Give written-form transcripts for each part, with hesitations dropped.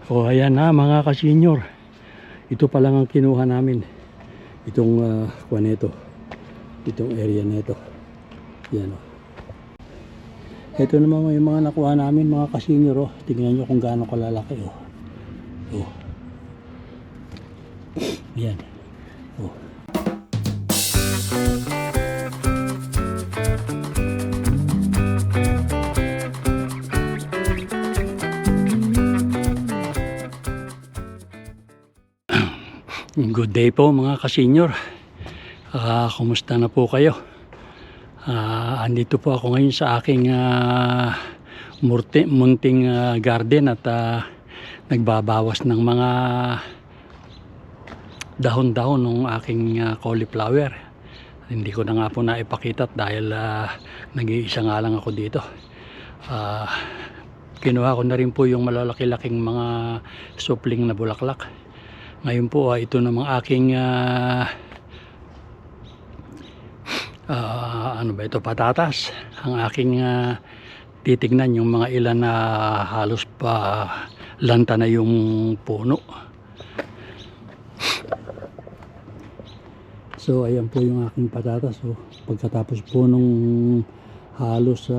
O ayan na mga ka-senior, ito pa lang ang kinuha namin, itong kuha nito, itong area nito. Yan o. Ito naman yung mga nakuha namin mga ka-senior. Oh. Tingnan nyo kung gaano kalalaki. Oh. Oh. Yan. Oh. Good day po mga ka-senior. Kumusta na po kayo? Andito po ako ngayon sa aking munting garden at nagbabawas ng mga dahon-dahon ng aking cauliflower. Hindi ko na nga po naipakita dahil nag-iisa nga lang ako dito. Kinuha ko na rin po yung malalaki-laking mga supling na bulaklak. Ngayon po ito namang aking ano ba ito, patatas. Ang aking titignan yung mga ilan na halos pa lanta na yung puno. So ayan po yung aking patatas. So, pagkatapos po nung halos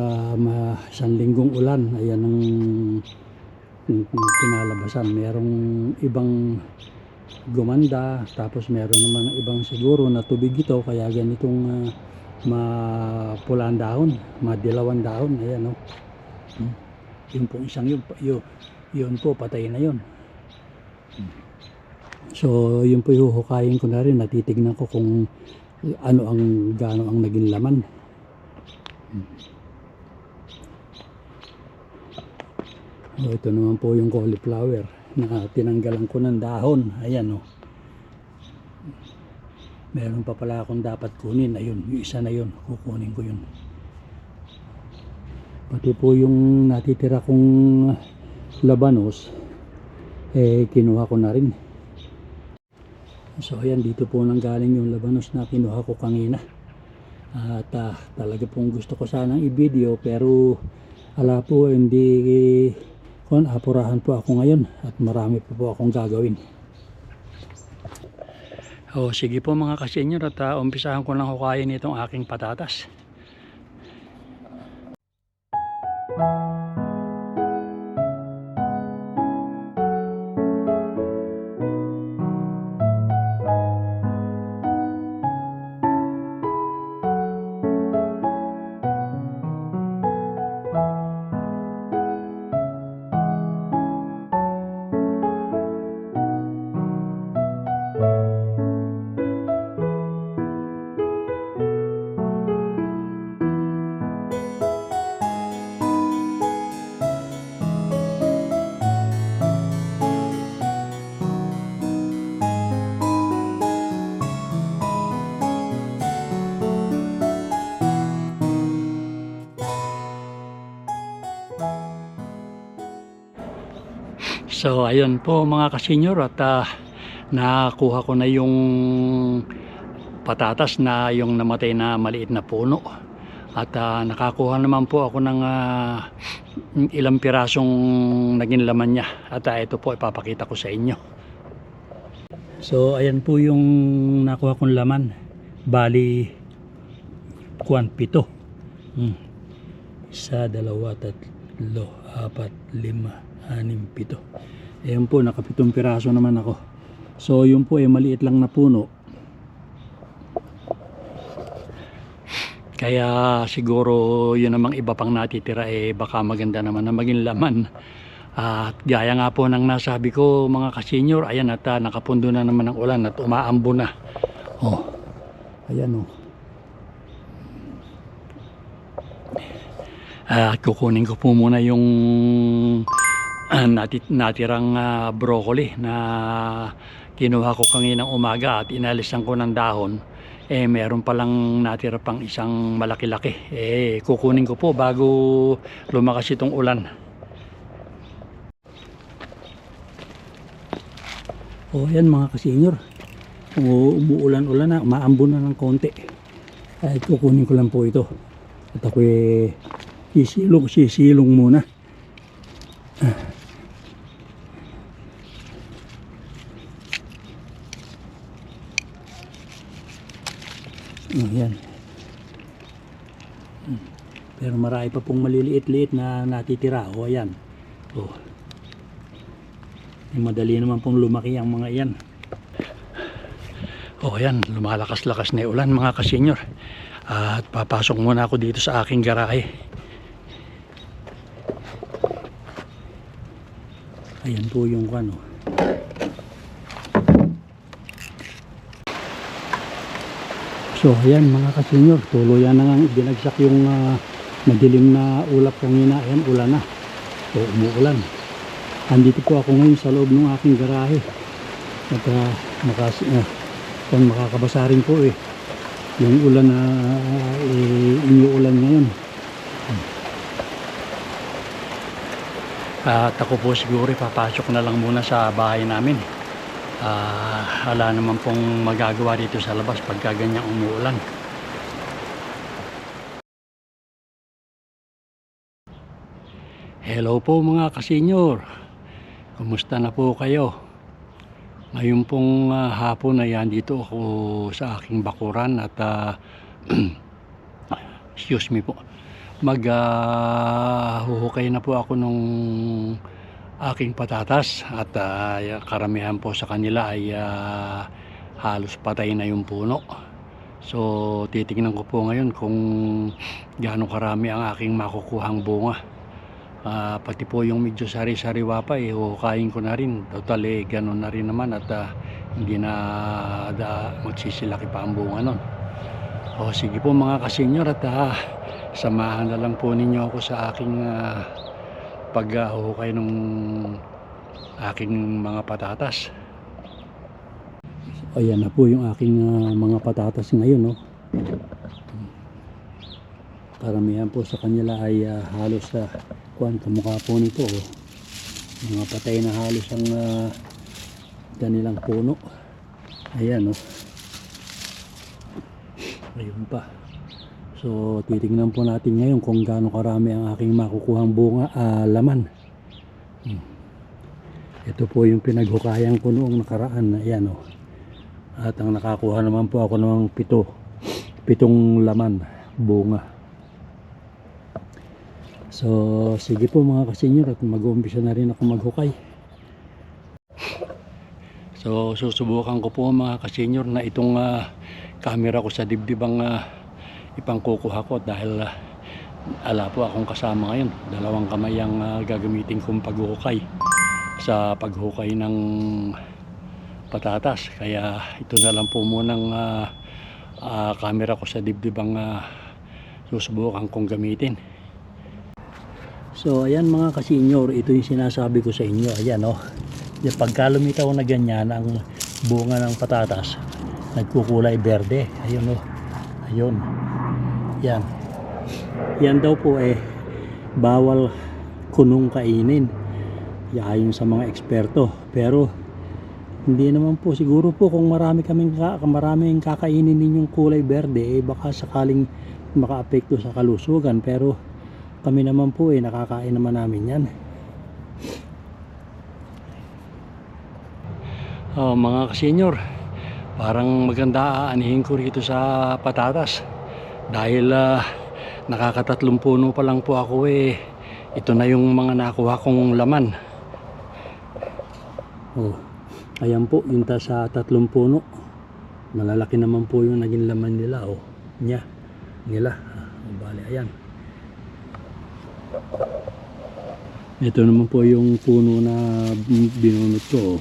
isang linggong ulan, ayan ang kinalabasan. Merong ibang gumanda, tapos meron naman ibang siguro na tubig ito kaya ganitong mapulang dahon, madilawan dahon. Ayan o. Yun po isang yun po patay na yun. So yun po huhukayin ko na rin, natitignan ko kung gaano ang naging laman. Ito naman po yung cauliflower na tinanggalan ko ng dahon. Ayan o. Meron pa pala akong dapat kunin. Ayun, yung isa na yun, kukunin ko yun. Pati po yung natitira kong labanos, kinuha ko na rin. So ayan, dito po nang galing yung labanos na kinuha ko kanina. At talaga pong gusto ko sanang i-video, pero ala po, hindi apurahan po ako ngayon at marami po akong gagawin. Sige po mga ka-senior, at umpisahan ko lang hukayin itong aking patatas. So ayun po mga ka-senior, at nakuha ko na yung patatas na yung namatay na maliit na puno. At nakakuha naman po ako ng ilang pirasong naging laman niya. At ito po ipapakita ko sa inyo. So ayan po yung nakuha kong laman. Bali 7. 1, 2, 3, 4, 5, 6, 7. Ayan po, nakapitong piraso naman ako. So yun po maliit lang na puno. Kaya siguro yun namang iba pang natitira baka maganda naman na maging laman. At gaya nga po ng nasabi ko mga ka-senior, ayan at nakapundo na naman ang ulan at umaambo na. Ayan kukunin ko po muna yung natirang broccoli na kinuha ko kaninang umaga at inalisan ko ng dahon. Meron palang natira pang isang malaki-laki. Kukunin ko po bago lumakas itong ulan. Yan mga ka-senior, umuulan-ulan na, umaambo na ng konti. Kukunin ko lang po ito at ako sisilong muna. Yan. Pero marami pa pong maliliit-liit na natitira. O ayan. O. Madali naman pong lumaki ang mga yan. O ayan, lumalakas-lakas na yung ulan mga kasenyor. At papasok muna ako dito sa aking garahe. Ayan po yung ano. So ayan mga kasenyor, tuluyan na nga binagsak yung madilim na ulap kanina. Ayan, ulan na. So umuulan. Andito po ako ngayon sa loob ng aking garahe. At makakabasa rin po yung ulan na inyuulan ngayon. At ako po siguro papasok na lang muna sa bahay namin. Wala naman pong magagawa dito sa labas pagka ganyang umuulan. Hello po mga kasenyor, kumusta na po kayo? Ngayon pong hapon na yan, dito ako sa aking bakuran at excuse me po, maghuhukay na po ako nung aking patatas at karamihan po sa kanila ay halos patay na yung puno. So titingnan ko po ngayon kung gaano karami ang aking makukuhang bunga. Pati po yung medyo sari-sariwa pa huhukayin ko na rin. Total ganun na rin naman at hindi na magsisilaki pa ang bunga nun. O sige po mga kasenyor, at samahan na lang po ninyo ako sa aking paghuhukay ng aking mga patatas. Ayan na po yung aking mga patatas ngayon, no? Karamihan po sa kanila ay halos kamukha po nito, mga patay na halos ang kanilang puno. Ayan, ayun pa. So titingnan po natin ngayon kung gaano karami ang aking makukuhang bunga, laman. Ito po yung pinaghukayan ko noong nakaraan. Ayan, at ang nakakuha naman po ako ng pitong laman bunga. So sige po mga kasenyor, at mag-uumpisa na rin ako maghukay. So susubukan ko po mga kasenyor na itong camera ko sa dibdib ang ipangkukuha ko dahil ala po akong kasama ngayon. Dalawang kamay ang gagamitin kong paghuhukay sa paghukay ng patatas. Kaya ito na lang po munang camera ko sa dibdib ang susubukan kong gamitin. So ayan mga kasenyor, ito yung sinasabi ko sa inyo. Ayan, yung pagka lumitaw na ganyan ang bunga ng patatas, nagkukulay berde. Ayun, ayun. Yan. Yan daw po bawal kunong kainin. Ayon sa mga eksperto. Pero hindi naman po, siguro po kung maraming kakainin ninyong kulay berde, baka sakaling makaapekto sa kalusugan. Pero kami naman po nakakain naman namin yan. Mga kasenyor, parang maganda aanihin ko rito sa patatas dahil nakakatatlong puno pa lang po ako. Ito na yung mga nakuha kong laman. Ayan po yung sa 3 puno. Malalaki naman po yung naging laman nila. Bale, ayan. Ito naman po yung puno na binunot ko.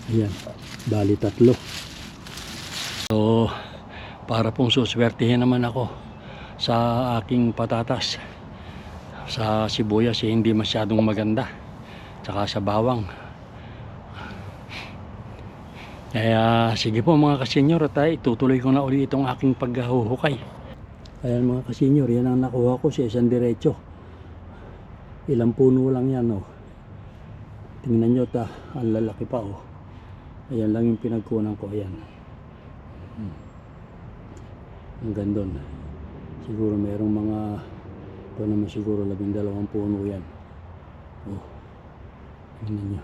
Ayan, bali 3. So para pong suswertihin naman ako sa aking patatas, sa sibuyas hindi masyadong maganda, tsaka sa bawang. Kaya sige po mga kasenyor, at itutuloy ko na uli itong aking paghuhukay. Ayan mga kasenyor, yan ang nakuha ko sa isang diretso. Ilang puno lang yan, tingnan nyo, ang lalaki pa. Ayan lang yung pinagkunan ko. Ayan, hanggang doon. Siguro mayroong mga ito naman siguro 12 puno yan. Tingnan nyo.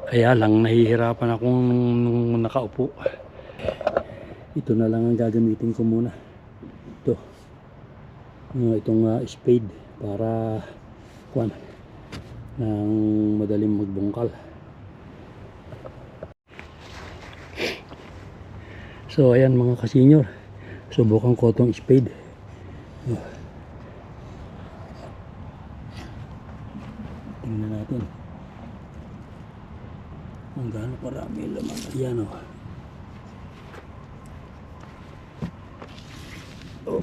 Kaya lang nahihirapan ako nung nakaupo. ito na lang ang gagamitin ko muna. Ito. Itong spade para kuwan nang madaling magbungkal. So ayan mga kasenyor, subukan ko itong spade. Tingnan natin kung gaano karami laman. Ayan o. Oh.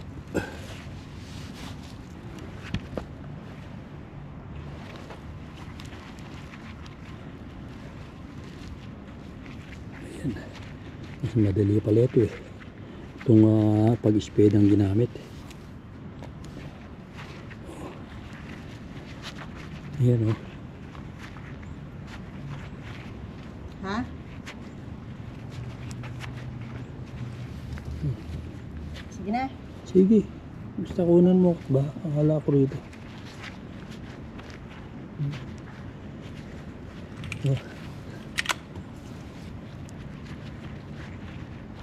Ayan. Mas madali pala ito eh. Itong pag-spade ang ginamit. Ayan o. Ha? Sige na. Sige. Basta kunan mo ba? Akala ko rito. Oh.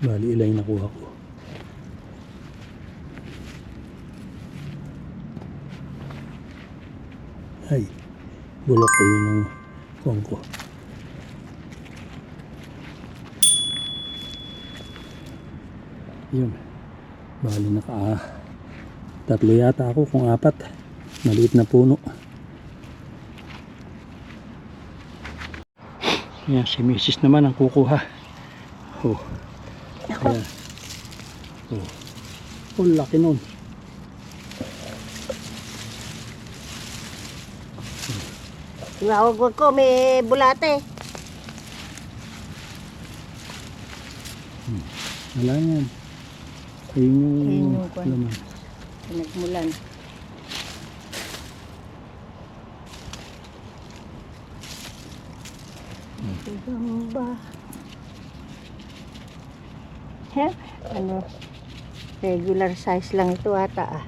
Bali ilan yung nakuha ko. Ay, bulok ko yun ng kuwang ko. Yun. Bali tatlo yata ako kung apat. Maliit na puno. Yan, si Mrs. naman ang kukuha. Oh. Ayan. Oh. Oh, laki nun. Wag ko, may bulate. Wala yan. Ayun yung laman. Pinagmulan. Gamba. He? Ano? Regular size lang ito ata ah.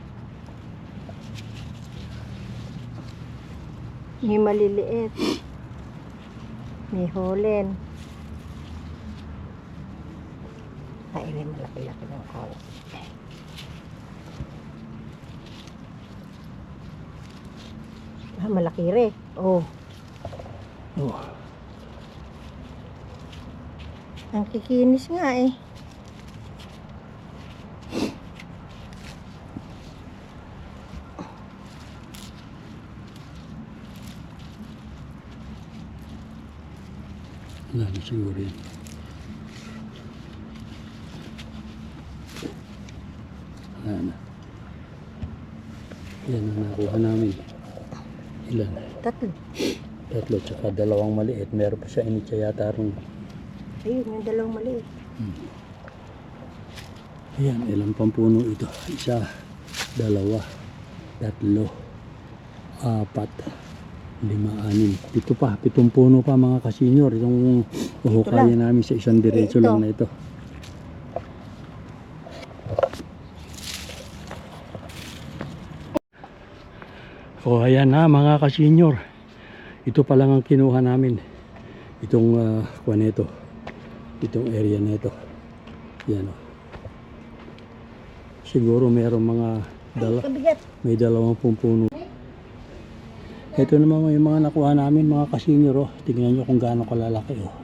May maliliit. May holen. Ay, may malaki-laki ng kawat. Ah, malaki rin. Oh. Oh. Ang kikinis nga eh. Wala na siguro yan. Wala na. Yan ang nakuha namin. Ilan? Tatlo. Tatlo, tsaka dalawang maliit. Meron pa siya initsa yata rin. Ayun, may dalawang maliit. Ayan, ilang pampuno ito. Isa, dalawa, tatlo, apat, lima, anim. Pitong puno pa mga kasenyor. Itong uhukayan namin sa isang diretso lang na ito. O ayan na mga kasenyor. Ito pa lang ang kinuha namin. Itong kuwan nito. Itong area nito. Yan o. Siguro mayroong mga may 20 puno. Ito naman yung mga nakuha namin mga kasenyor. Oh. Tingnan nyo kung gaano kalalaki. Oh.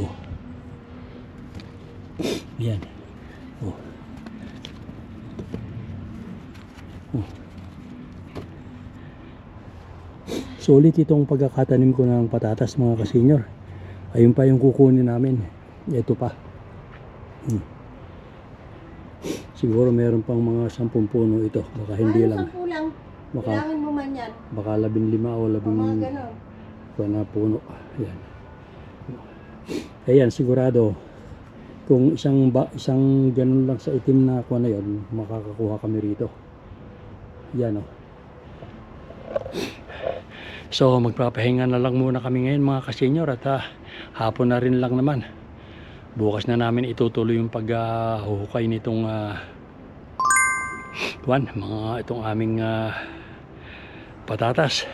Oh. Yan. Oh. Oh. Sulit itong pagkakatanim ko ng patatas mga kasenyor. Ayun pa yung kukunin namin. Ito pa. Siguro meron pang mga 10 puno ito. Baka hindi lang. 10 lang. Baka, Kailangan mo man yan. baka 15 o 10 Mga ganon. na puno. Ayan. Ayan, sigurado. Kung isang ganun lang sa itim na kuha na yun, makakakuha kami rito. Yan o. So magpapahinga na lang muna kami ngayon mga kasenyor at hapon na rin lang naman. Bukas na namin itutuloy yung paghuhukay nitong itong aming patatas.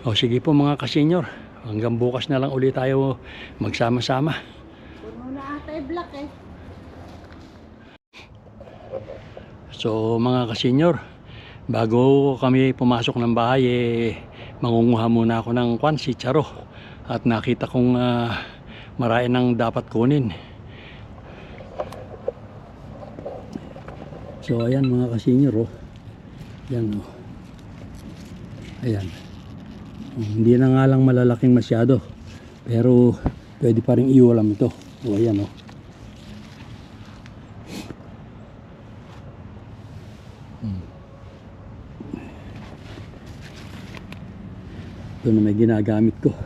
O sige po mga kasenyor, hanggang bukas na lang ulit tayo magsama-sama. Puno na ata ay black eh. So mga kasenyor, bago kami pumasok ng bahay, mangunguha muna ako ng si Charo. At nakita kong marami nang dapat kunin. So ayan mga kasenyor, oh. Yan, oh. Ayan. Hindi na nga lang malalaking masyado, pero pwede pa rin iulam ito. O ayan, oh. Ito na may ginagamit ko.